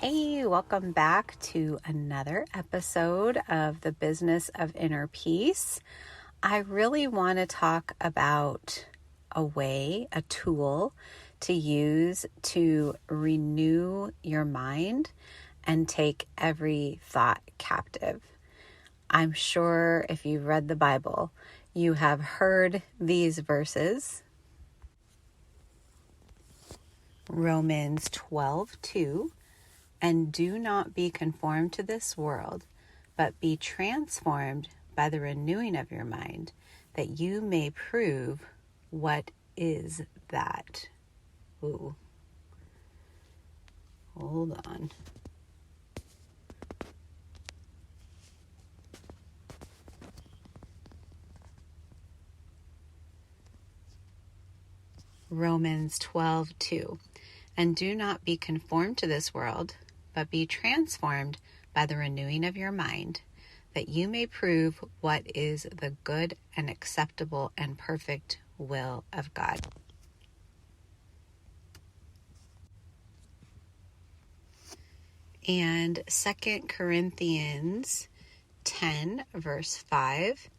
Hey, welcome back to another episode of the Business of Inner Peace. I really want to talk about a tool to use to renew your mind and take every thought captive. I'm sure if you've read the Bible, you have heard these verses. Romans 12:2. And do not be conformed to this world, but be transformed by the renewing of your mind, that you may prove what is that. Ooh. Hold on. Romans 12:2. And do not be conformed to this world, but be transformed by the renewing of your mind, that you may prove what is the good and acceptable and perfect will of God. And 2 Corinthians 10, verse 5,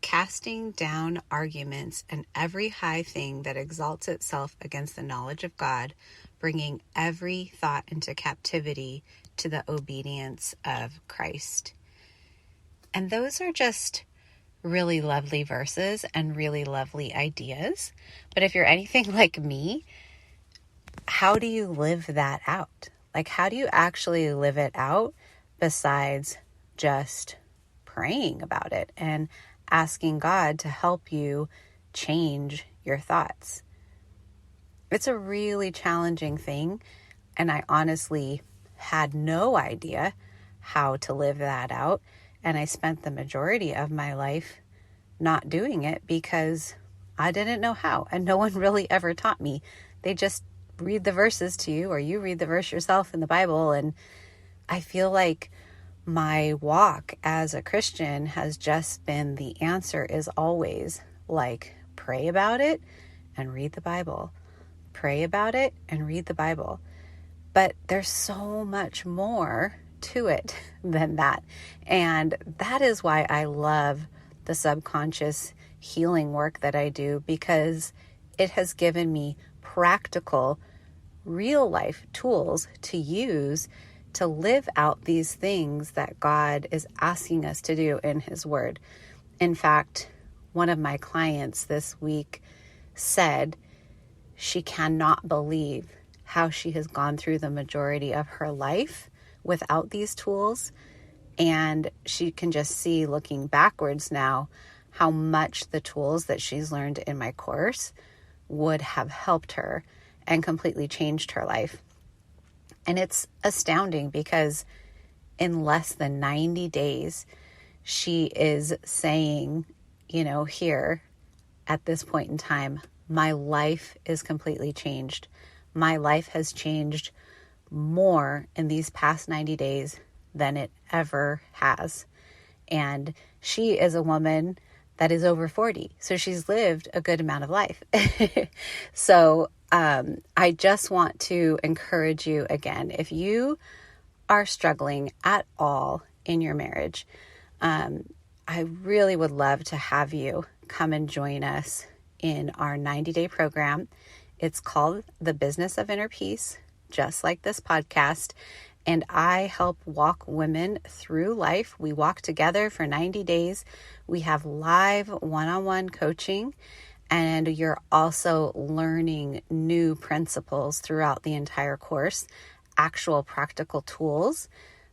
casting down arguments and every high thing that exalts itself against the knowledge of God, bringing every thought into captivity to the obedience of Christ. And those are just really lovely verses and really lovely ideas. But if you're anything like me, how do you live that out? Like, how do you actually live it out besides just praying about it and asking God to help you change your thoughts? It's a really challenging thing, and I honestly had no idea how to live that out, and I spent the majority of my life not doing it because I didn't know how, and no one really ever taught me. They just read the verses to you, or you read the verse yourself in the Bible, and I feel like my walk as a Christian has just been the answer is always like, pray about it and read the Bible. Pray about it and read the Bible. But there's so much more to it than that. And that is why I love the subconscious healing work that I do, because it has given me practical, real life tools to use to live out these things that God is asking us to do in His Word. In fact, one of my clients this week said she cannot believe how she has gone through the majority of her life without these tools. And she can just see, looking backwards now, how much the tools that she's learned in my course would have helped her and completely changed her life. And it's astounding because in less than 90 days, she is saying, here at this point in time, my life is completely changed. My life has changed more in these past 90 days than it ever has. And she is a woman that is over 40. So she's lived a good amount of life. So I just want to encourage you again, if you are struggling at all in your marriage, I really would love to have you come and join us in our 90-day program. It's called The Business of Inner Peace, just like this podcast. And I help walk women through life. We walk together for 90 days. We have live one-on-one coaching, and you're also learning new principles throughout the entire course, actual practical tools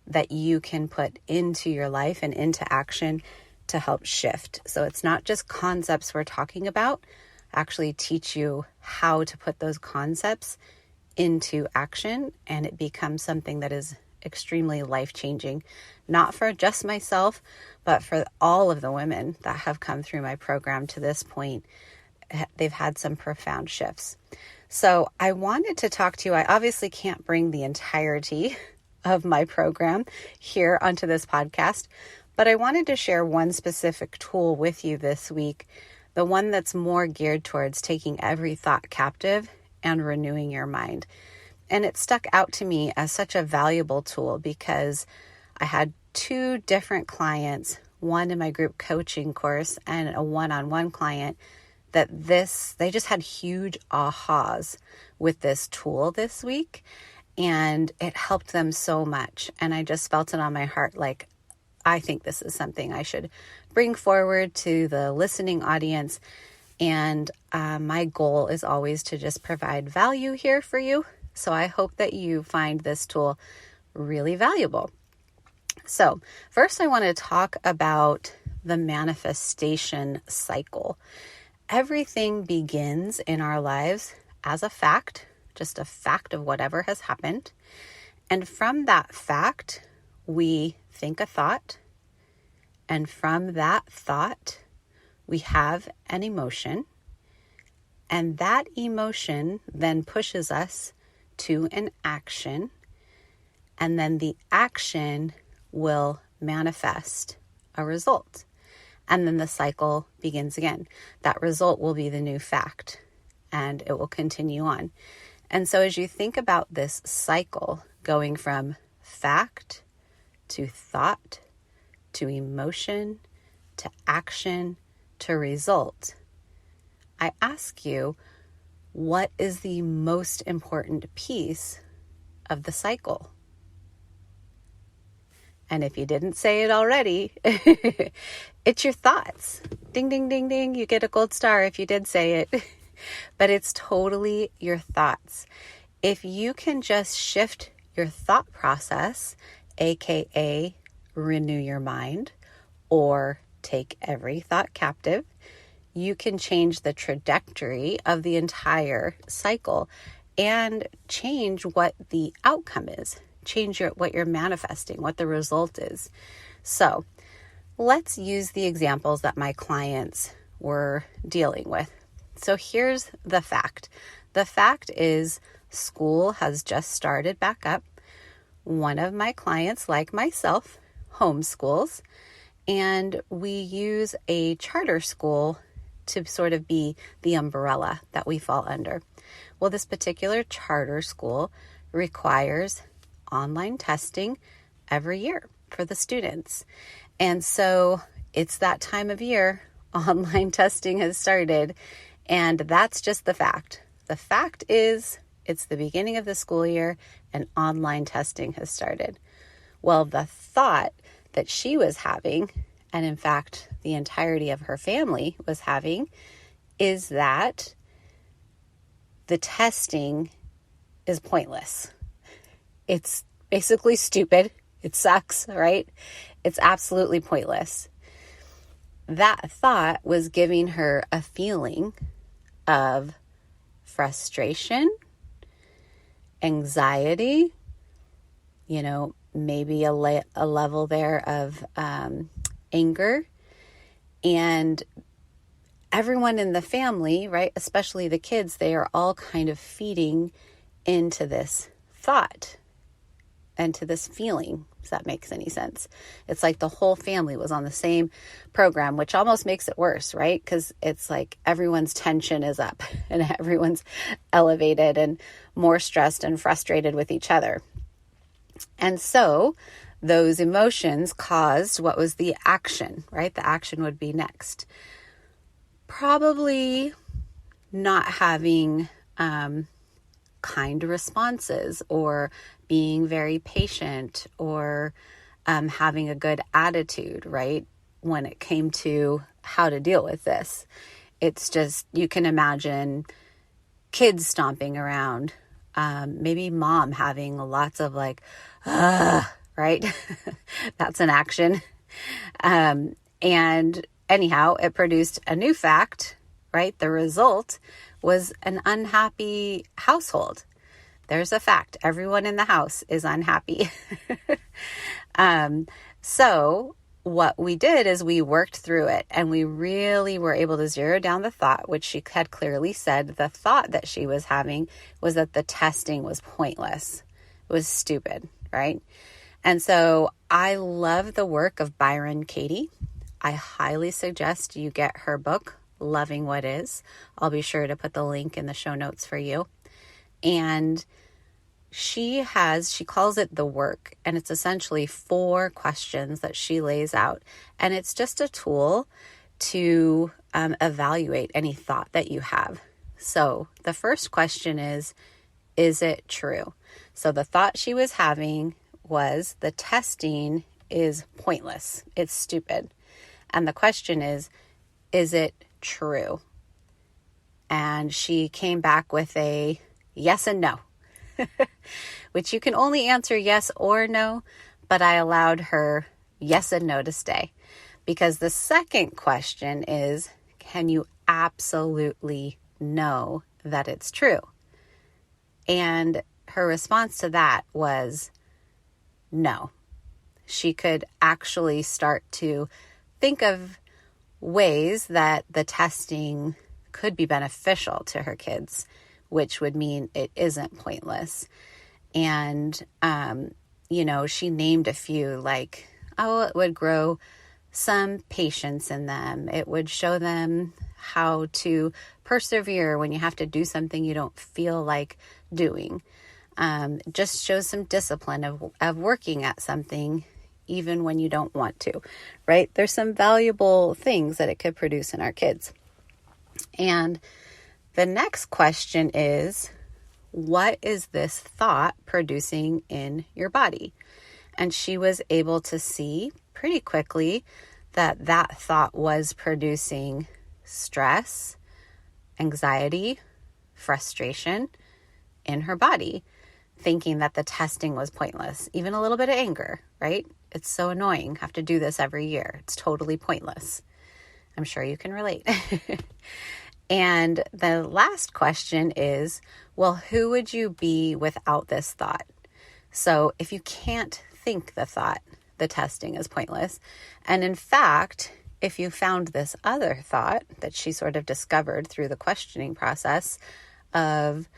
that you can put into your life and into action to help shift. So it's not just concepts we're talking about, actually teach you how to put those concepts into action, and it becomes something that is extremely life-changing, not for just myself, but for all of the women that have come through my program to this point. They've had some profound shifts. So I wanted to talk to you. I obviously can't bring the entirety of my program here onto this podcast, but I wanted to share one specific tool with you this week, the one that's more geared towards taking every thought captive and renewing your mind. And it stuck out to me as such a valuable tool because I had 2 different clients, one in my group coaching course and a one-on-one client, they just had huge ahas with this tool this week, and it helped them so much. And I just felt it on my heart, like, I think this is something I should bring forward to the listening audience. And my goal is always to just provide value here for you. So I hope that you find this tool really valuable. So first, I want to talk about the manifestation cycle. Everything begins in our lives as a fact, just a fact of whatever has happened. And from that fact, we think a thought. And from that thought, we have an emotion. And that emotion then pushes us to an action. And then the action will manifest a result. And then the cycle begins again. That result will be the new fact, and it will continue on. And so as you think about this cycle going from fact to thought to emotion to action to result, I ask you, what is the most important piece of the cycle? And if you didn't say it already, it's your thoughts. Ding, ding, ding, ding. You get a gold star if you did say it. But it's totally your thoughts. If you can just shift your thought process, aka renew your mind, or take every thought captive, you can change the trajectory of the entire cycle and change what the outcome is. Change what you're manifesting, what the result is. So let's use the examples that my clients were dealing with. So here's the fact. The fact is school has just started back up. One of my clients, like myself, homeschools, and we use a charter school to sort of be the umbrella that we fall under. Well, this particular charter school requires online testing every year for the students. And so it's that time of year, online testing has started, and that's just the fact. The fact is it's the beginning of the school year and online testing has started. Well, the thought that she was having, and in fact, the entirety of her family was having, is that the testing is pointless. It's basically stupid. It sucks, right? It's absolutely pointless. That thought was giving her a feeling of frustration, anxiety, maybe a level there of anger. And everyone in the family, right, especially the kids, they are all kind of feeding into this thought and to this feeling, if that makes any sense. It's like the whole family was on the same program, which almost makes it worse, right? Because it's like everyone's tension is up and everyone's elevated and more stressed and frustrated with each other. And so those emotions caused what was the action, right? The action would be next. Probably not having kind responses, or being very patient, or having a good attitude, right? When it came to how to deal with this. It's just, you can imagine kids stomping around, maybe mom having lots of like, right? That's an action. And anyhow, it produced a new fact, right? The result was an unhappy household. There's a fact. Everyone in the house is unhappy. So what we did is we worked through it, and we really were able to zero down the thought, which she had clearly said the thought that she was having was that the testing was pointless. It was stupid, right? And so I love the work of Byron Katie. I highly suggest you get her book, Loving What Is. I'll be sure to put the link in the show notes for you. And she calls it the work, and it's essentially 4 questions that she lays out. And it's just a tool to evaluate any thought that you have. So the first question is it true? So the thought she was having was the testing is pointless. It's stupid. And the question is it true? And she came back with a yes and no, which you can only answer yes or no, but I allowed her yes and no to stay. Because the second question is, can you absolutely know that it's true? And her response to that was no. She could actually start to think of ways that the testing could be beneficial to her kids, which would mean it isn't pointless. And, she named a few, like, it would grow some patience in them. It would show them how to persevere when you have to do something you don't feel like doing. Just shows some discipline of working at something even when you don't want to, right? There's some valuable things that it could produce in our kids. And the next question is, what is this thought producing in your body? And she was able to see pretty quickly that thought was producing stress, anxiety, frustration in her body, thinking that the testing was pointless, even a little bit of anger, right? It's so annoying. Have to do this every year. It's totally pointless. I'm sure you can relate. And the last question is, well, who would you be without this thought? So if you can't think the thought, the testing is pointless. And in fact, if you found this other thought that she sort of discovered through the questioning process of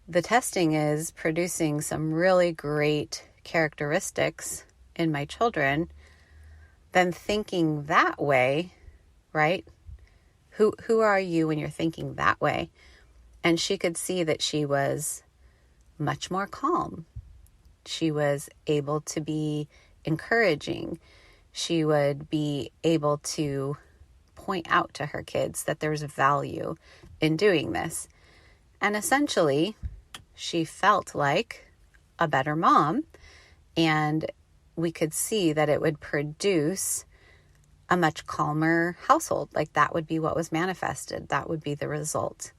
the testing is producing some really great characteristics in my children, then thinking that way, right? Who are you when you're thinking that way? And she could see that she was much more calm. She was able to be encouraging. She would be able to point out to her kids that there's value in doing this. And essentially, she felt like a better mom, and we could see that it would produce a much calmer household. Like that would be what was manifested. That would be the result.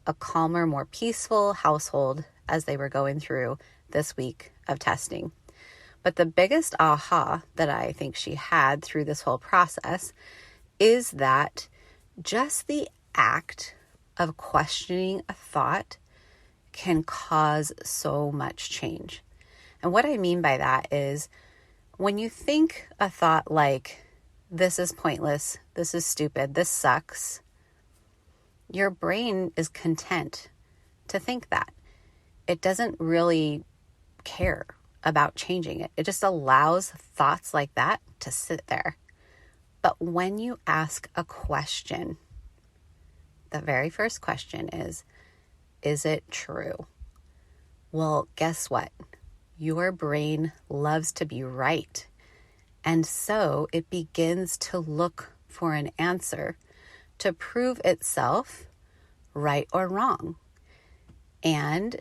A calmer, more peaceful household as they were going through this week of testing. But the biggest aha that I think she had through this whole process is that just the act of questioning a thought can cause so much change. And what I mean by that is when you think a thought like, this is pointless, this is stupid, this sucks, your brain is content to think that. It doesn't really care about changing it. It just allows thoughts like that to sit there. But when you ask a question, the very first question is it true? Well, guess what? Your brain loves to be right. And so it begins to look for an answer to prove itself right or wrong. And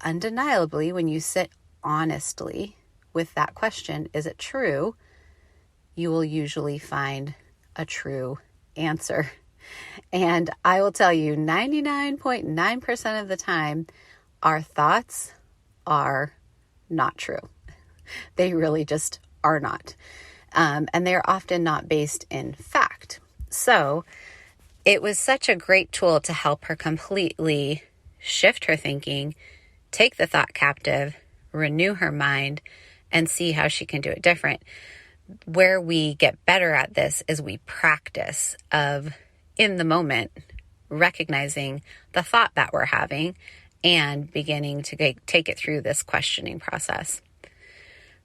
undeniably, when you sit honestly with that question, is it true? You will usually find a true answer. And I will tell you, 99.9% of the time, our thoughts are not true. They really just are not. And they're often not based in fact. So it was such a great tool to help her completely shift her thinking, take the thought captive, renew her mind, and see how she can do it different. Where we get better at this is we practice of, in the moment, recognizing the thought that we're having and beginning to take it through this questioning process.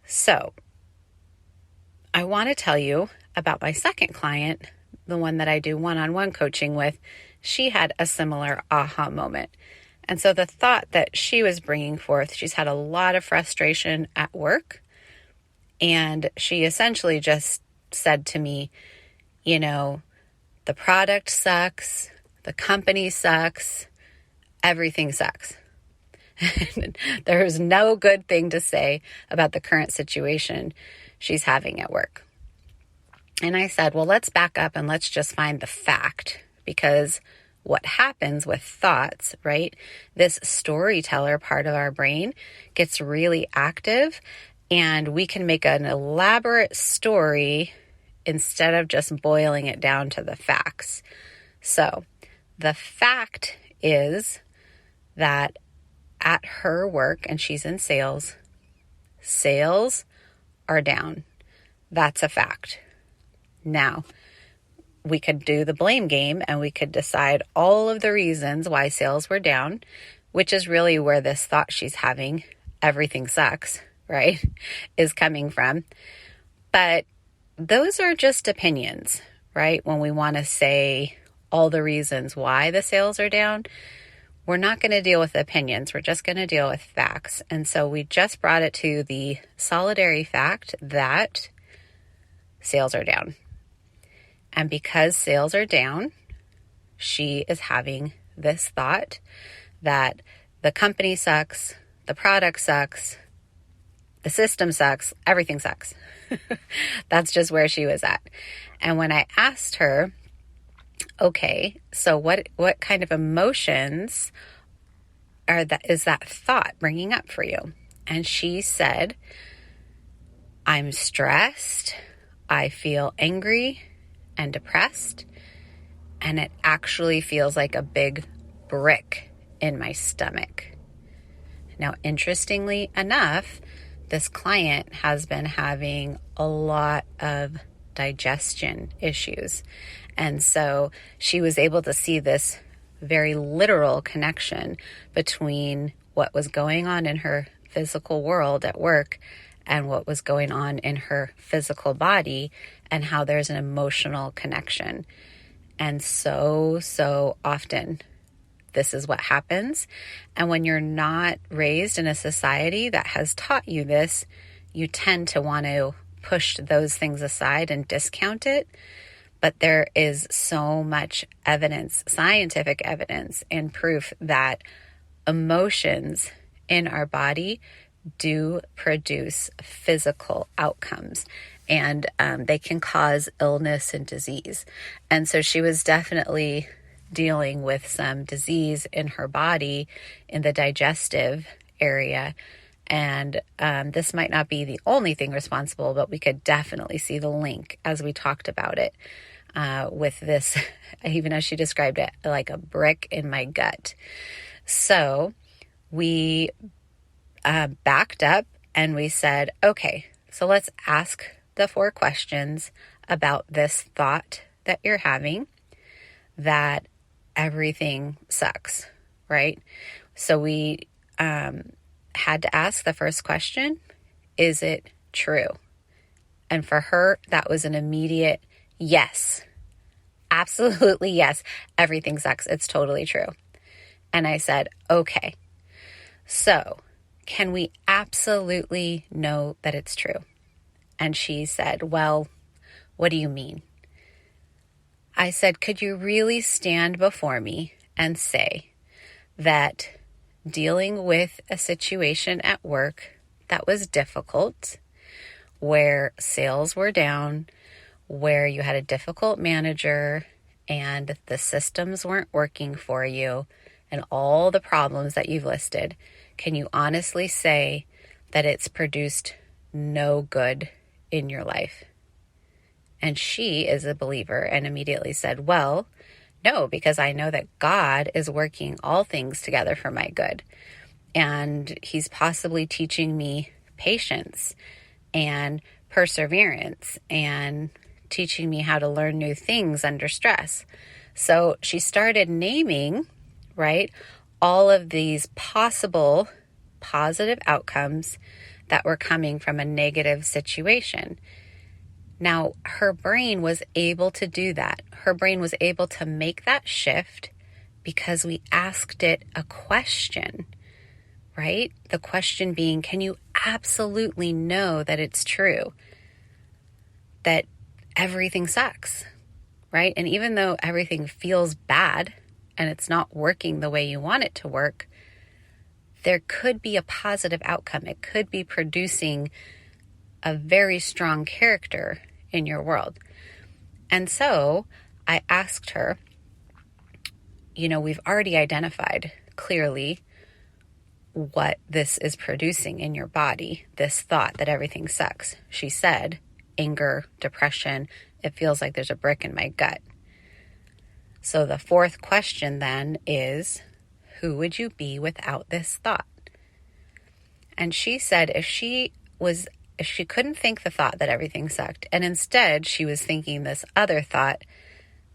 So I want to tell you about my second client, the one that I do one-on-one coaching with. She had a similar aha moment. And so the thought that she was bringing forth, she's had a lot of frustration at work. And she essentially just said to me, you know, the product sucks, the company sucks, everything sucks. There's no good thing to say about the current situation she's having at work. And I said, well, let's back up and let's just find the fact, because what happens with thoughts, right? This storyteller part of our brain gets really active, and we can make an elaborate story instead of just boiling it down to the facts. So the fact is that at her work, and she's in sales, sales are down. That's a fact. Now, we could do the blame game and we could decide all of the reasons why sales were down, which is really where this thought she's having, everything sucks, right, is coming from. But those are just opinions, right? When we want to say all the reasons why the sales are down, we're not going to deal with opinions. We're just going to deal with facts. And so we just brought it to the solitary fact that sales are down. And because sales are down, she is having this thought that the company sucks, the product sucks, the system sucks, everything sucks. That's just where she was at. And when I asked her, okay, so what kind of emotions is that thought bringing up for you? And she said, I'm stressed, I feel angry and depressed, and it actually feels like a big brick in my stomach. Now, interestingly enough, this client has been having a lot of digestion issues. And so she was able to see this very literal connection between what was going on in her physical world at work and what was going on in her physical body, and how there's an emotional connection. And so often this is what happens. And when you're not raised in a society that has taught you this, you tend to want to push those things aside and discount it. But there is so much evidence, scientific evidence and proof that emotions in our body do produce physical outcomes, and they can cause illness and disease. And so she was definitely dealing with some disease in her body in the digestive area. And this might not be the only thing responsible, but we could definitely see the link as we talked about it with this, even as she described it, like a brick in my gut. So we backed up and we said, okay, so let's ask the 4 questions about this thought that you're having, that everything sucks, right? So we had to ask the first question, is it true? And for her, that was an immediate yes. Absolutely yes. Everything sucks. It's totally true. And I said, okay, so can we absolutely know that it's true? And she said, well, what do you mean? I said, could you really stand before me and say that dealing with a situation at work that was difficult, where sales were down, where you had a difficult manager and the systems weren't working for you, and all the problems that you've listed, can you honestly say that it's produced no good in your life? And she is a believer and immediately said, well, no, because I know that God is working all things together for my good. And he's possibly teaching me patience and perseverance and teaching me how to learn new things under stress. So she started naming, right, all of these possible positive outcomes that were coming from a negative situation. Now, her brain was able to do that. Her brain was able to make that shift because we asked it a question, right? The question being, can you absolutely know that it's true? That everything sucks, right? And even though everything feels bad and it's not working the way you want it to work, there could be a positive outcome. It could be producing a very strong character in your world. And so I asked her, we've already identified clearly what this is producing in your body, this thought that everything sucks. She said, anger, depression, it feels like there's a brick in my gut. So the fourth question then is, who would you be without this thought? And she said if she couldn't think the thought that everything sucked, and instead she was thinking this other thought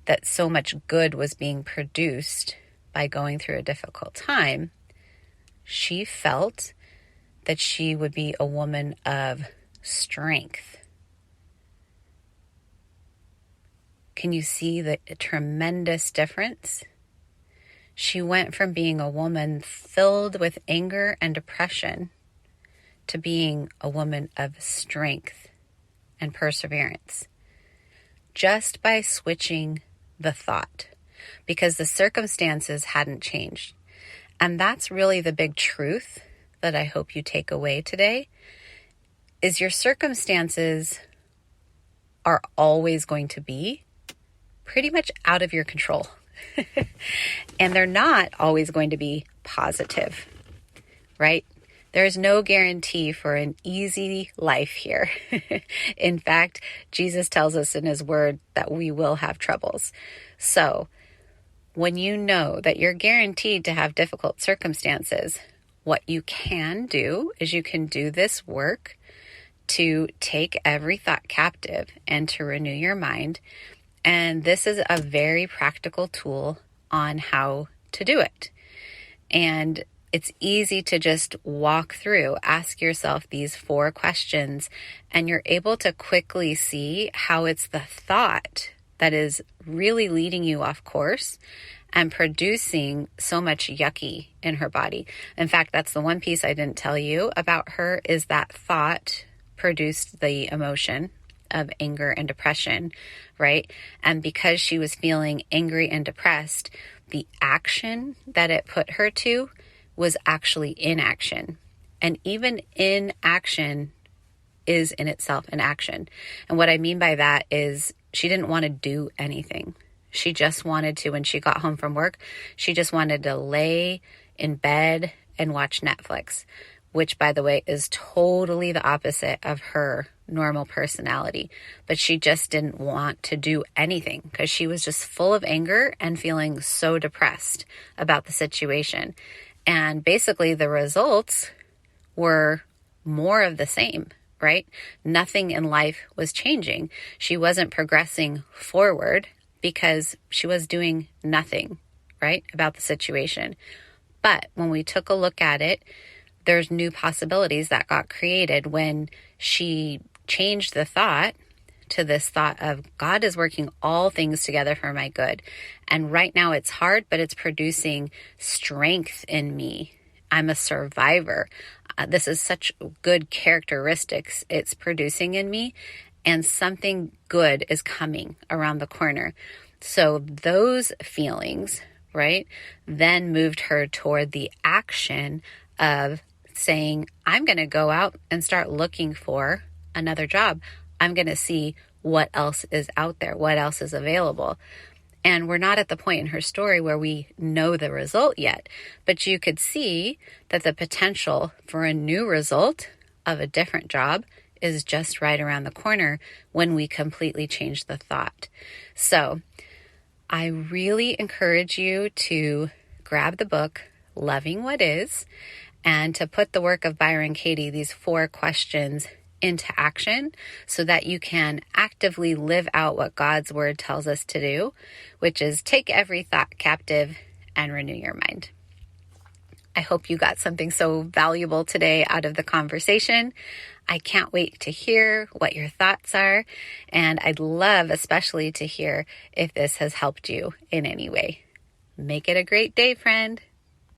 that so much good was being produced by going through a difficult time, she felt that she would be a woman of strength. Can you see the tremendous difference? She went from being a woman filled with anger and depression to being a woman of strength and perseverance, just by switching the thought, because the circumstances hadn't changed. And that's really the big truth that I hope you take away today, is your circumstances are always going to be pretty much out of your control. And they're not always going to be positive, right? There's no guarantee for an easy life here. In fact, Jesus tells us in his word that we will have troubles. So when you know that you're guaranteed to have difficult circumstances, what you can do is you can do this work to take every thought captive and to renew your mind. And this is a very practical tool on how to do it. And it's easy to just walk through, ask yourself these 4 questions, and you're able to quickly see how it's the thought that is really leading you off course and producing so much yucky in her body. In fact, that's the one piece I didn't tell you about her, is that thought produced the emotion of anger and depression, right? And because she was feeling angry and depressed, the action that it put her to was actually inaction. And even inaction is in itself an action. And what I mean by that is she didn't want to do anything. She just wanted to, when she got home from work, she just wanted to lay in bed and watch Netflix, which, by the way, is totally the opposite of her normal personality. But she just didn't want to do anything because she was just full of anger and feeling so depressed about the situation. And basically the results were more of the same, right? Nothing in life was changing. She wasn't progressing forward because she was doing nothing, right, about the situation. But when we took a look at it, there's new possibilities that got created when she changed the thought to this thought of God is working all things together for my good. And right now it's hard, but it's producing strength in me. I'm a survivor. This is such good characteristics it's producing in me, and something good is coming around the corner. So those feelings, right, then moved her toward the action of saying, I'm going to go out and start looking for another job. I'm going to see what else is out there, what else is available. And we're not at the point in her story where we know the result yet, but you could see that the potential for a new result of a different job is just right around the corner when we completely change the thought. So I really encourage you to grab the book, Loving What Is, and to put the work of Byron Katie, these 4 questions, into action so that you can actively live out what God's word tells us to do, which is take every thought captive and renew your mind. I hope you got something so valuable today out of the conversation. I can't wait to hear what your thoughts are, and I'd love especially to hear if this has helped you in any way. Make it a great day, friend.